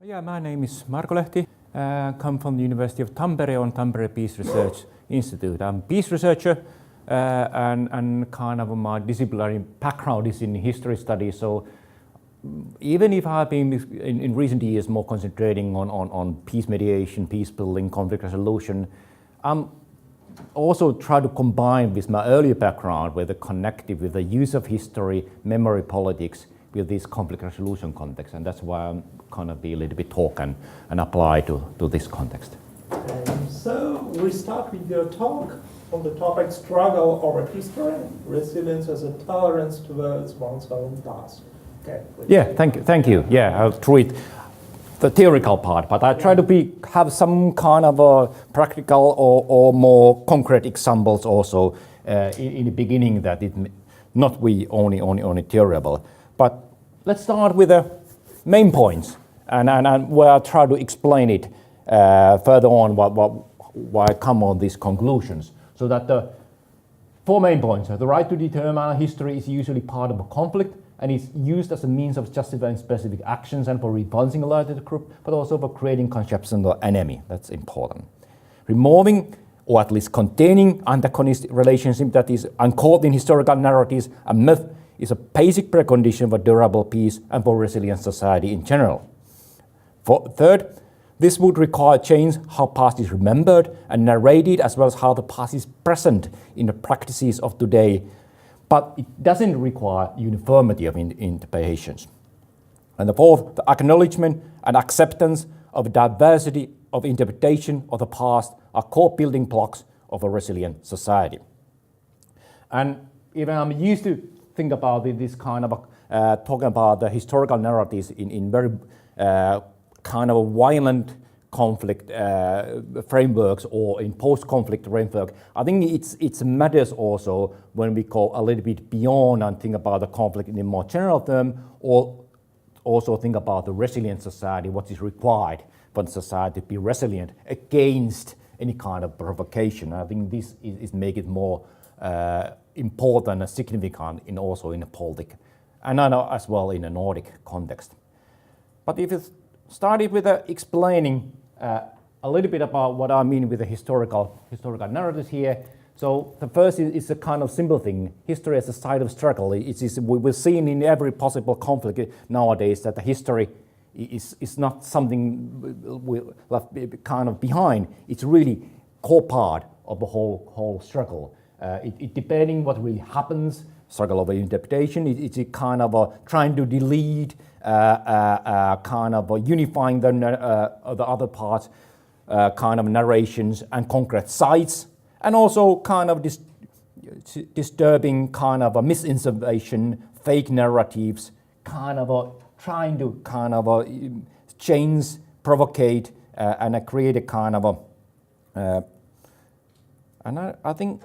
Yeah, my name is Marko Lehti. Come from the University of Tampere on Tampere Peace Research Institute. I'm a peace researcher and kind of my disciplinary background is in history studies. So even if I've been in recent years more concentrating on peace mediation, peace building, conflict resolution, I'm also try to combine with my earlier background with the connective, with the use of history, memory politics, with this conflict resolution context, and that's why I'm kind of be a little bit talk and apply to this context. So we start with your talk on the topic struggle over history, resilience as a tolerance towards one's own past. Okay. Yeah, thank you. Yeah, I'll treat the theoretical part, but I try to have some kind of a practical or more concrete examples also in the beginning that it not be only theoretical. But let's start with the main points, and where I try to explain it further on why I come on these conclusions. So that the 4 main points are: the right to determine history is usually part of a conflict and is used as a means of justifying specific actions and for repulsing a larger group, but also for creating conception of enemy. That's important. Removing or at least containing antagonistic relationship that is uncaught in historical narratives and myth is a basic precondition for durable peace and for resilient society in general. Third, this would require change how past is remembered and narrated, as well as how the past is present in the practices of today, but it doesn't require uniformity of interpretations. And the fourth, the acknowledgement and acceptance of diversity of interpretation of the past are core building blocks of a resilient society. And even I'm used to think about this kind of talking about the historical narratives in very kind of violent conflict frameworks or in post-conflict framework. I think it matters also when we go a little bit beyond and think about the conflict in a more general term, or also think about the resilient society, what is required for the society to be resilient against any kind of provocation. I think this is make it more important and significant also in the Baltic, and I know as well in the Nordic context. But if you started with explaining a little bit about what I mean with the historical narratives here. So the first is a kind of simple thing. History as a site of struggle. We're seeing in every possible conflict nowadays that the history is not something left kind of behind. It's really core part of the whole struggle. It depending what really happens, struggle over interpretation. It's a kind of trying to delete, kind of unifying the other parts, kind of narrations and concrete sites, and also kind of disturbing kind of a misinformation, fake narratives, kind of trying to kind of change, provocate, and create a kind of and I think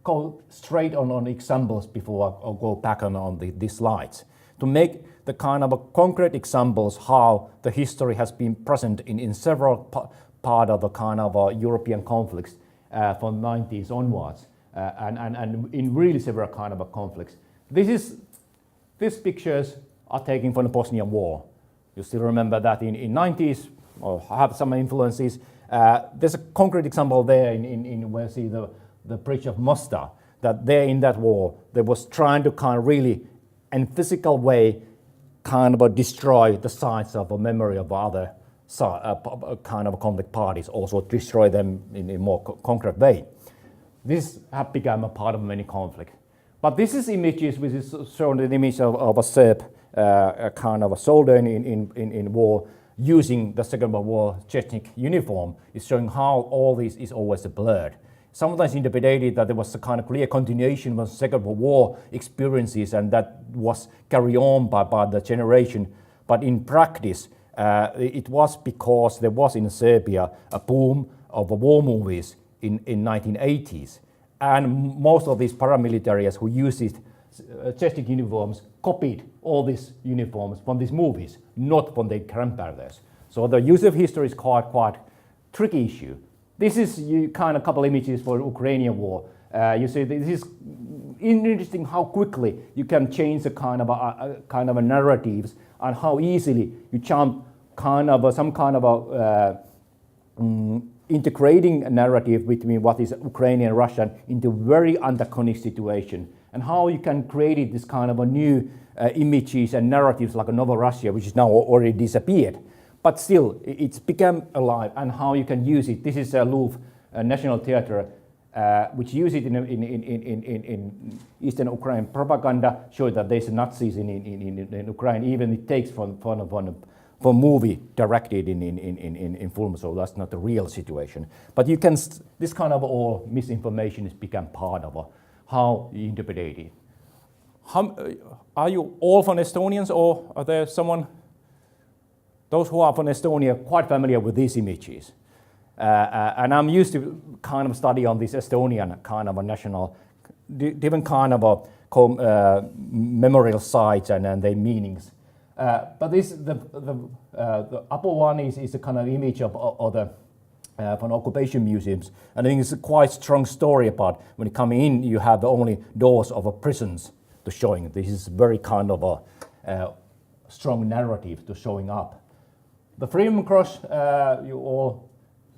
go straight on examples before I go back on these slides to make the kind of concrete examples how the history has been present in several part of the kind of European conflicts from 90s onwards and in really several kind of conflicts. These pictures are taken from the Bosnian War. You still remember that in 90s or have some influences. There's a concrete example there in where you see the bridge of Mostar, that there in that war, they was trying to kind of really, in physical way, kind of destroy the sites of a memory of other kind of conflict parties, also destroy them in a more concrete way. This have become a part of many conflicts. But this is images which is shown an image of a Serb kind of a soldier in war using the Second World War Chechnik uniform. Is showing how all this is always blurred. Sometimes interpreted that there was a kind of clear continuation of Second World War experiences and that was carried on by the generation. But in practice, it was because there was in Serbia a boom of war movies in 1980s. And most of these paramilitaries who used Chechnik uniforms copied all these uniforms from these movies, not from their grandparents. So the use of history is quite tricky issue. This is kind of couple images for the Ukrainian war. You see, this is interesting how quickly you can change the kind of a narratives and how easily you jump some kind of a integrating a narrative between what is Ukrainian and Russian into very antagonistic situation, and how you can create this kind of a new images and narratives like a Novorussia, which is now already disappeared, but still it's become alive, and how you can use it. This is a Louvre National Theatre, which use it in Eastern Ukraine propaganda, show that there's Nazis in Ukraine. Even it takes from a movie directed in film, so that's not the real situation. But you can this kind of all misinformation has become part of how you interpret it. Are you all from Estonians, or are there those who are from Estonia quite familiar with these images? And I'm used to kind of study on this Estonian kind of a national, different kind of a memorial sites and their meanings. But this the upper one is a kind of image of the from occupation museums, and I think it's a quite strong story about when you come in, you have the only doors of a prisons to showing. This is very kind of a strong narrative to showing up. The Freedom Cross, you all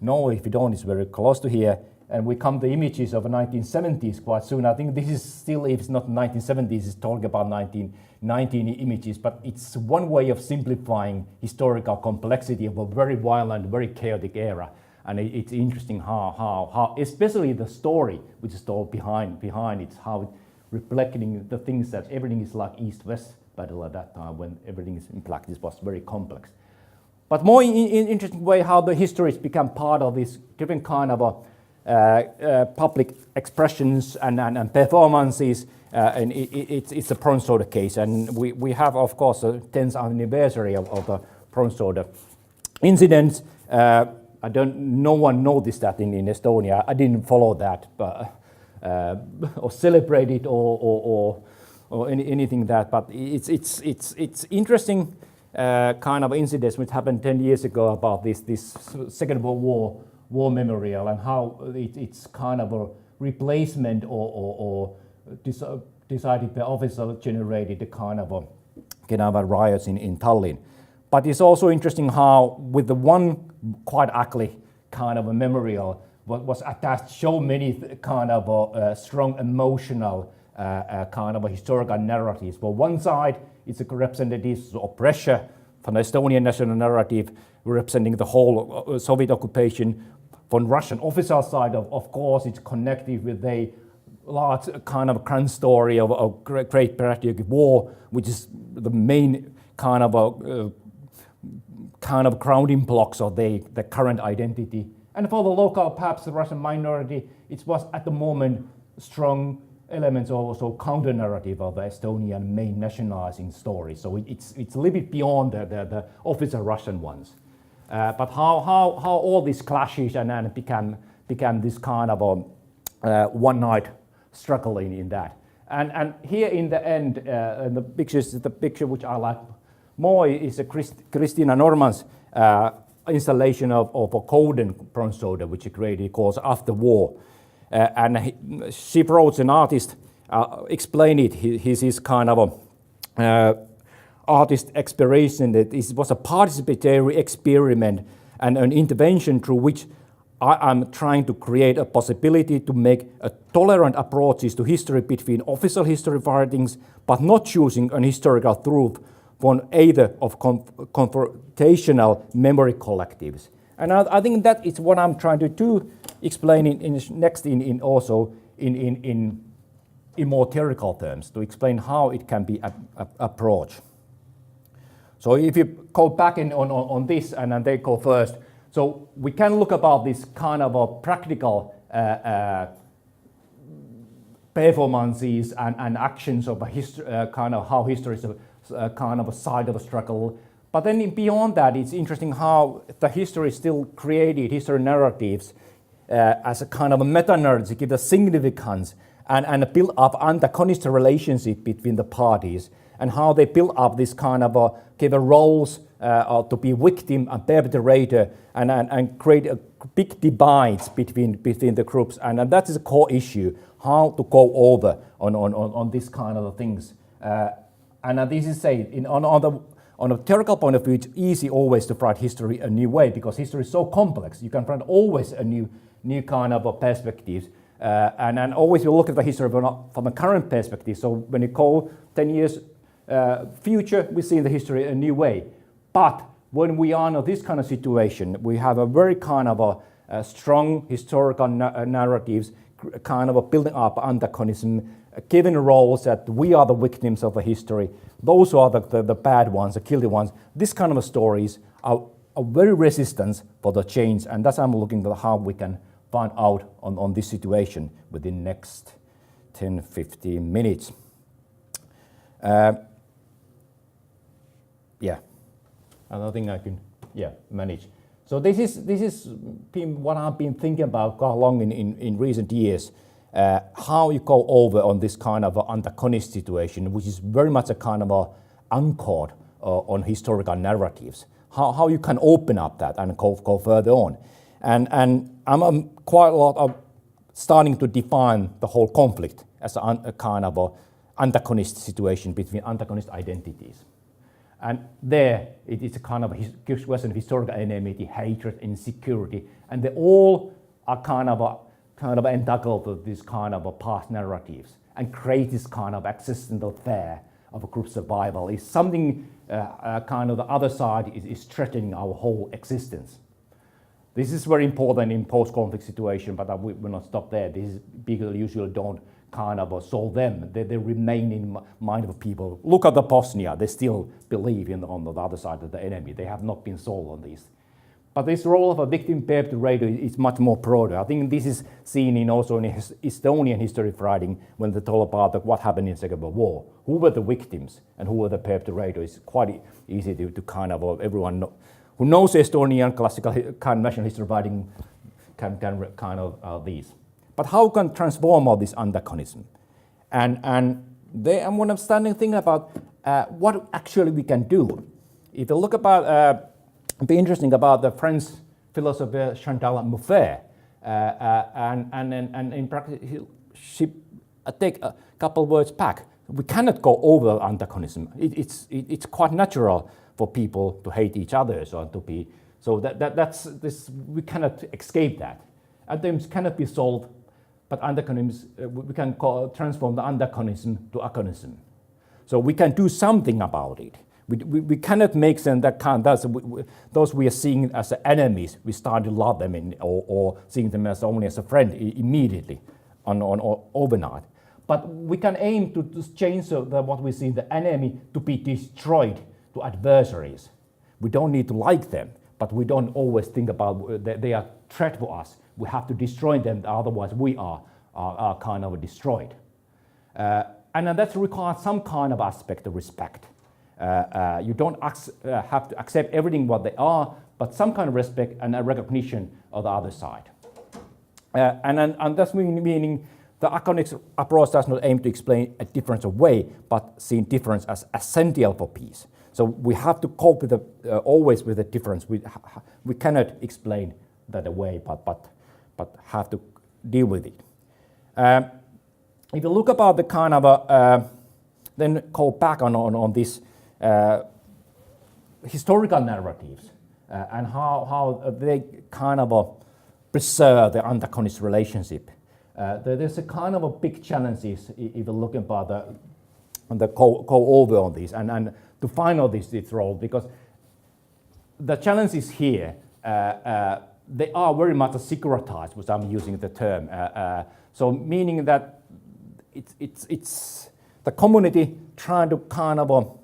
know, if you don't, it's very close to here, and we come to images of the 1970s quite soon. I think this is still, if it's not 1970s, it's talking about 1919 images, but it's one way of simplifying historical complexity of a very violent, very chaotic era. And it's interesting how especially the story which is told behind it's how it reflecting the things that everything is like East-West battle at that time, when everything is in practice was very complex. But more in interesting way how the histories become part of this different kind of public expressions and performances, and it's a Bronze Sword case, and we have of course the 10th anniversary of the Bronze Sword incident. No one noticed that in Estonia. I didn't follow that, but or celebrate it or anything that. But it's interesting kind of incidents which happened 10 years ago about this Second World War memorial, and how it's kind of a replacement or decided by official generated a kind of a riots in Tallinn. But it's also interesting how with the one quite ugly kind of a memorial was attached so many kind of strong emotional kind of a historical narratives. For one side, it's a representative of pressure from the Estonian national narrative, representing the whole Soviet occupation. From Russian official side, of course, it's connected with a large kind of grand story of a Great Patriotic War, which is the main kind of grounding blocks of the current identity. And for the local, perhaps the Russian minority, it was at the moment strong elements also counter-narrative of the Estonian main nationalizing story. So it's a little bit beyond the official Russian ones. But how all these clashes and became this kind of a one-night struggle in that. And here in the end, the picture which I like more is Christina Norman's installation of a golden Bronze Sword, which he created, called After War. She brought an artist, explain it, his kind of artist exploration, that it was a participatory experiment and an intervention through which I am trying to create a possibility to make a tolerant approaches to history between official history writings, but not choosing an historical truth from either of confrontational memory collectives. And I think that is what I'm trying to do, explain in more theoretical terms, to explain how it can be approached. So if you go back on this and then they go first, so we can look about this kind of a practical performances and actions of a kind of how history is a kind of a side of a struggle. But then beyond that, it's interesting how the history is still created, history narratives, as a kind of a meta-narrative to give the significance and build up antagonistic relationship between the parties, and how they build up this kind of give roles to be victim and perpetrator, and create a big divides between the groups, and that is a core issue. how to go over on this kind of things. And this is say on a theoretical point of view, it's easy always to write history a new way because history is so complex. You can find always a new kind of perspectives. And always you look at the history from a current perspective. So when you call 10 years future, we see the history a new way. But when we are in this kind of situation, we have a very kind of a strong historical narratives, kind of a building up antagonism, given roles that we are the victims of a history. Those who are the bad ones, the guilty ones. These kind of stories are very resistant for the change, and that's I'm looking at how we can find out on this situation within next 10-15 minutes. Yeah, I think I can manage. So this is been what I've been thinking about quite long in recent years. How you go over on this kind of antagonist situation, which is very much a kind of anchored on historical narratives. How you can open up that and go further on. And I'm quite a lot of starting to define the whole conflict as a kind of a antagonist situation between antagonist identities. And there it is a kind of a question of historical enmity, hatred, insecurity, and they all are kind of entangled with this kind of past narratives and create this kind of existential fear of a group survival. Is something kind of the other side is threatening our whole existence. This is very important in post-conflict situation, but we will not stop there. This is people usually don't kind of solve them. They remain in mind of people. Look at the Bosnia. They still believe on the other side of the enemy. They have not been solved on this. But this role of a victim perpetrator is much more broader. I think this is seen also in Estonian history writing when they talk about what happened in the Second World War. Who were the victims and who were the perpetrators? It's quite easy to kind of everyone who knows Estonian classical kind of national history writing can kind of these. But how can transform all this antagonism? And there I'm understanding thing about what actually we can do. If you look about be interesting about the French philosopher Chantal Mouffe, and in practice she take a couple words back. We cannot go over antagonism. It's quite natural for people to hate each other, so to be so that's this. We cannot escape that. Antagonism cannot be solved, but antagonism we can transform the antagonism to agonism. So we can do something about it. We cannot make them that kind. Those we are seeing as enemies. We start to love them or seeing them as only as a friend immediately, on overnight. But we can aim to change what we see the enemy to be destroyed to adversaries. We don't need to like them, but we don't always think about they are threat for us. We have to destroy them, otherwise we are kind of destroyed. And that requires some kind of aspect of respect. You don't have to accept everything what they are, but some kind of respect and a recognition of the other side. And that's meaning the agonist approach does not aim to explain a difference away, but see difference as essential for peace. So we have to cope with always with the difference. We cannot explain that away, but have to deal with it. If you look about the kind of then go back on this. Historical narratives and how they kind of preserve the antagonist relationship. There's a kind of a big challenges if you're looking about the go over on this and to find out this role, because the challenges here they are very much securitized, which I'm using the term. So meaning that it's the community trying to kind of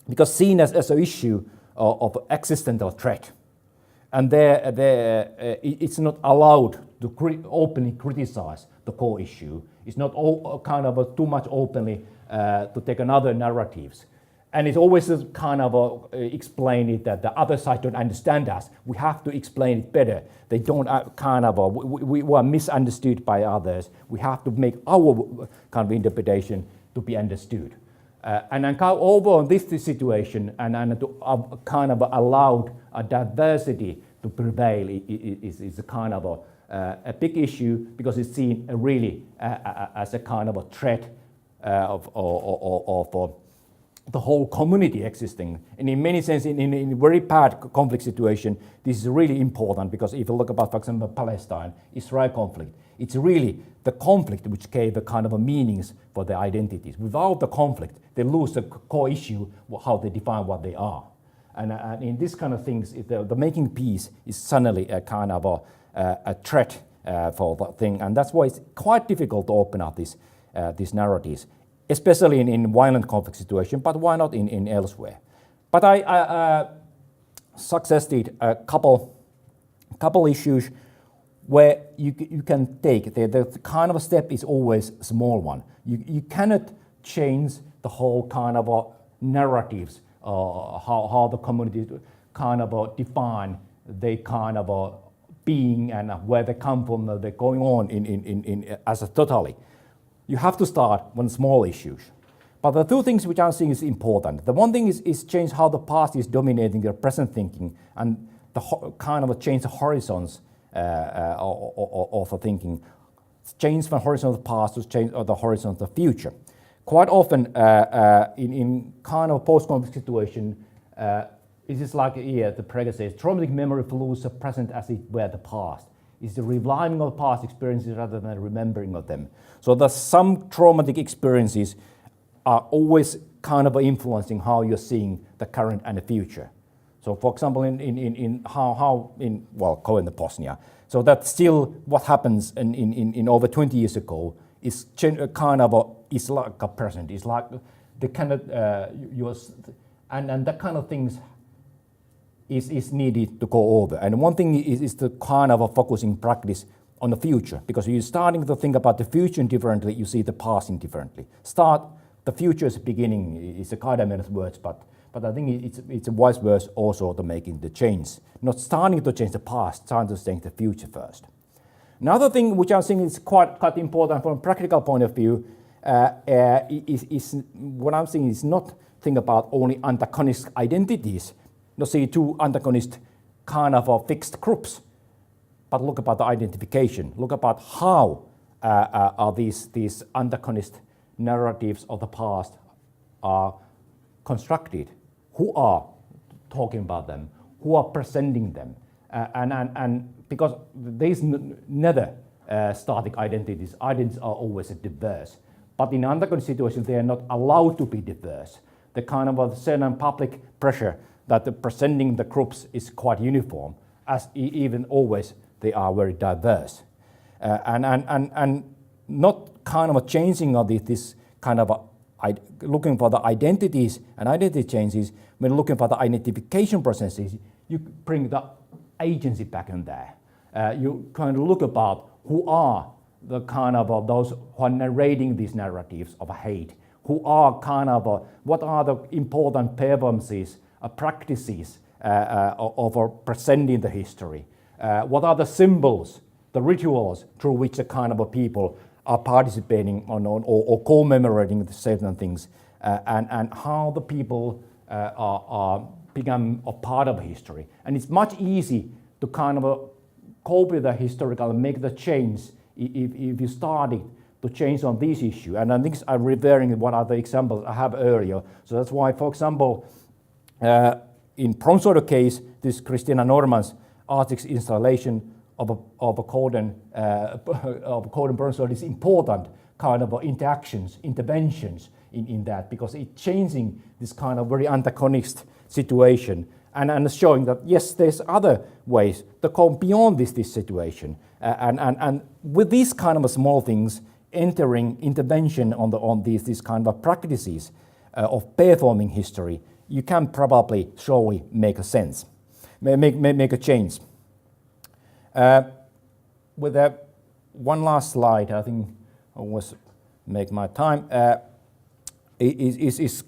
because seen as an issue of existential threat. And it's not allowed to openly criticize the core issue. It's not kind of too much openly to take another narratives. And it's always kind of explain it that the other side don't understand us. We have to explain it better. They don't kind of, we are misunderstood by others. We have to make our kind of interpretation to be understood. And then go over on this situation and to kind of allowed a diversity to prevail is a kind of a big issue because it's seen really as a kind of a threat of the whole community existing. And in many sense, in a very bad conflict situation, this is really important because if you look about, for example, Palestine-Israel conflict, it's really the conflict which gave the kind of a meanings for the identities. Without the conflict, they lose the core issue, how they define what they are. And in this kind of things, the making peace is suddenly a kind of a threat for the thing. And that's why it's quite difficult to open up these narratives, especially in violent conflict situation, but why not in elsewhere? But I suggested a couple issues where you can take. The kind of a step is always a small one. You cannot change the whole kind of narratives, how the community kind of define their kind of being and where they come from, they're going on in as a totally. You have to start with small issues. But the two things which I'm saying is important. The one thing is change how the past is dominating your present thinking and the kind of change the horizons of the thinking. Change from horizon of the past to change the horizon of the future. Quite often in kind of post-conflict situation, it is like the Prager says, traumatic memory follows the present as it were the past. It's the reviving of past experiences rather than remembering of them. So the some traumatic experiences are always kind of influencing how you're seeing the current and the future. So for example, in Koen the Bosnia. So that's still what happens in over 20 years ago is kind of is like a present. It's like the kind of and that kind of things is needed to go over. And one thing is the kind of a focusing practice on the future, because you're starting to think about the future differently, you see the past differently. Start the future is beginning is a kind of words, but I think it's a wise verse also to making the change. Not starting to change the past, starting to change the future first. Another thing which I'm saying is quite important from a practical point of view is what I'm saying is not think about only antagonist identities, not see two antagonist kind of fixed groups, but look about the identification. Look about how are these antagonist narratives of the past are constructed. Who are talking about them? Who are presenting them? And because there is never static identities. Identities are always diverse. But in antagonist situations, they are not allowed to be diverse. The kind of a certain public pressure that the presenting the groups is quite uniform, as even always they are very diverse. And not kind of a changing of this kind of looking for the identities and identity changes, when looking for the identification processes, you bring the agency back in there. You kind of look about who are the kind of those who are narrating these narratives of hate, who are kind of, what are the important performances, practices of presenting the history, what are the symbols, the rituals through which the kind of people are participating on or commemorating certain things, and how the people are become a part of history. And it's much easy to kind of copy the historical and make the change if you started to change on this issue. And I think I'm referring to what are the examples I have earlier. So that's why, for example, in Bronsoido case, this Christina Norman's artist's installation of a Coden Bronsoido is important kind of interventions in that, because it's changing this kind of very antagonist situation and showing that yes, there's other ways to go beyond this situation. And with these kind of small things, entering intervention on these kind of practices of performing history, you can probably surely make a sense, make a change. With that one last slide, I think I always make my time, is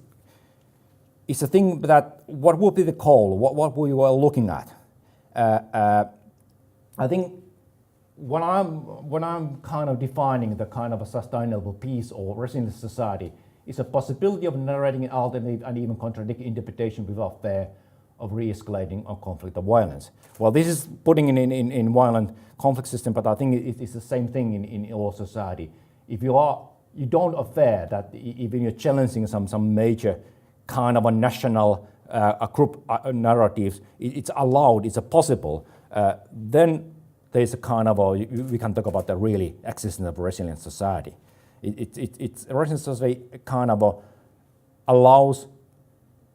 a thing that what would be the call, what we were looking at. I think when I'm kind of defining the kind of a sustainable peace or resilient society, is a possibility of narrating an alternative and even contradicting interpretation without fear of re-escalating on conflict or violence. Well, this is putting in violent conflict system, but I think it's the same thing in all society. If you don't affair that even you're challenging some major kind of a national group narratives, it's allowed, it's possible, then there's a kind of we can talk about the really existence of a resilient society. It's a resilient society kind of allows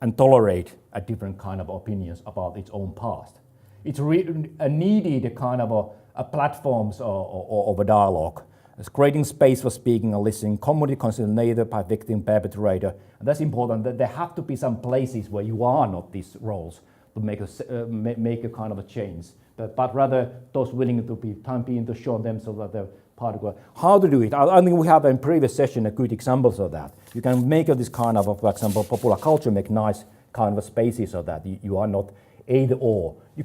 and tolerate a different kind of opinions about its own past. It's needed kind of a platforms of a dialogue. It's creating space for speaking and listening, community considered neither by victim, perpetrator. And that's important, that there have to be some places where you are not these roles to make a kind of a change. But rather those willing to be being to show them so that they're part of it. How to do it? I think we have in previous session a good examples of that. You can make this kind of, for example, popular culture, make nice kind of spaces so that you are not either or. You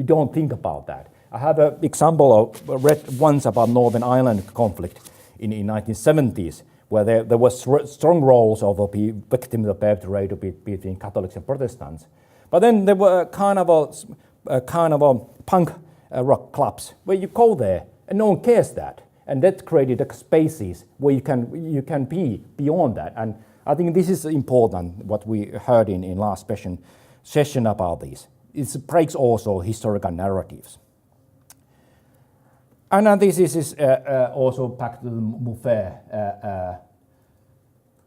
don't think about that. I have an example of read once about Northern Ireland conflict in 1970s, where there was strong roles of the victims of perpetrator between Catholics and Protestants. But then there were kind of a punk rock clubs where you go there and no one cares that, and that created spaces where you can be beyond that. And I think this is important. What we heard in last session about this, it breaks also historical narratives. And this is also back to the Muffair.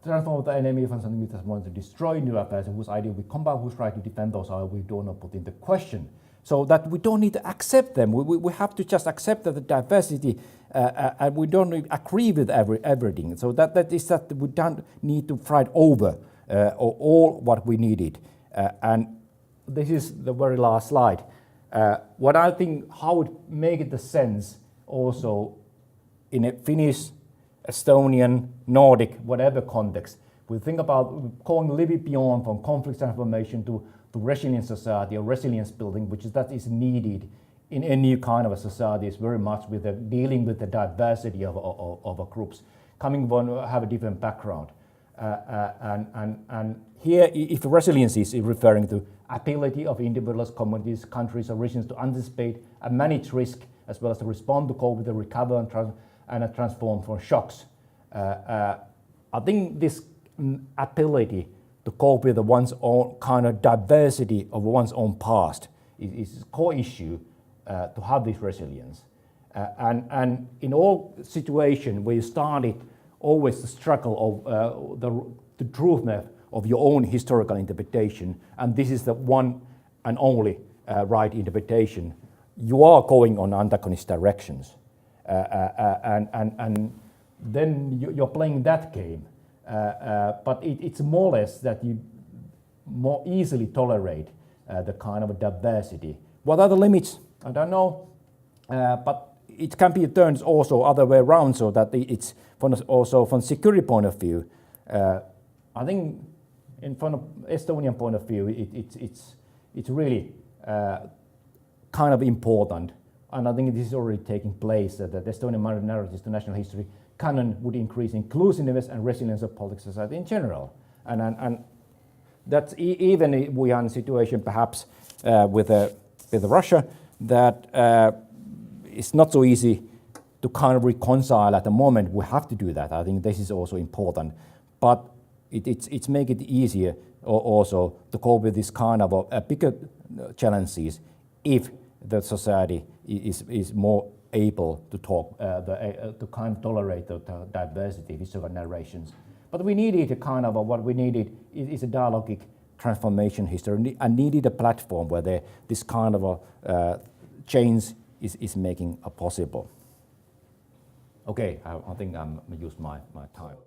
Transform the enemy from something that wants to destroy new affairs, whose idea we combat, whose right to defend those are we do not put into question. So that we don't need to accept them. We have to just accept that the diversity, and we don't agree with everything. So that is that we don't need to fight over all what we needed. And this is the very last slide. What I think, how it make the sense also in a Finnish, Estonian, Nordic, whatever context, we think about going a little bit beyond from conflict transformation to resilient society or resilience building, that is needed in any kind of a society, is very much with dealing with the diversity of groups, coming from have a different background. And here, if resilience is referring to ability of individuals, communities, countries, or regions to anticipate and manage risk, as well as to respond to cope with the recover and transform from shocks. I think this ability to cope with one's own kind of diversity of one's own past is a core issue to have this resilience. And in all situations where you started, always the struggle of the truthfulness of your own historical interpretation, and this is the one and only right interpretation, you are going on antagonist directions. And then you're playing that game. But it's more or less that you more easily tolerate the kind of diversity. What are the limits? I don't know. But it can be turned also other way around, so that it's also from security point of view. I think from an Estonian point of view, it's really kind of important. And I think this is already taking place, that the Estonian narratives to national history canon would increase inclusiveness and resilience of political society in general. And that's even if we are in a situation perhaps with Russia that it's not so easy to kind of reconcile at the moment. We have to do that. I think this is also important. But it's make it easier also to cope with this kind of bigger challenges if the society is more able to talk, to kind of tolerate the diversity, historical narrations. But we needed a kind of what we needed is a dialogic transformation history, and needed a platform where this kind of change is making possible. Okay, I think I'm used my time.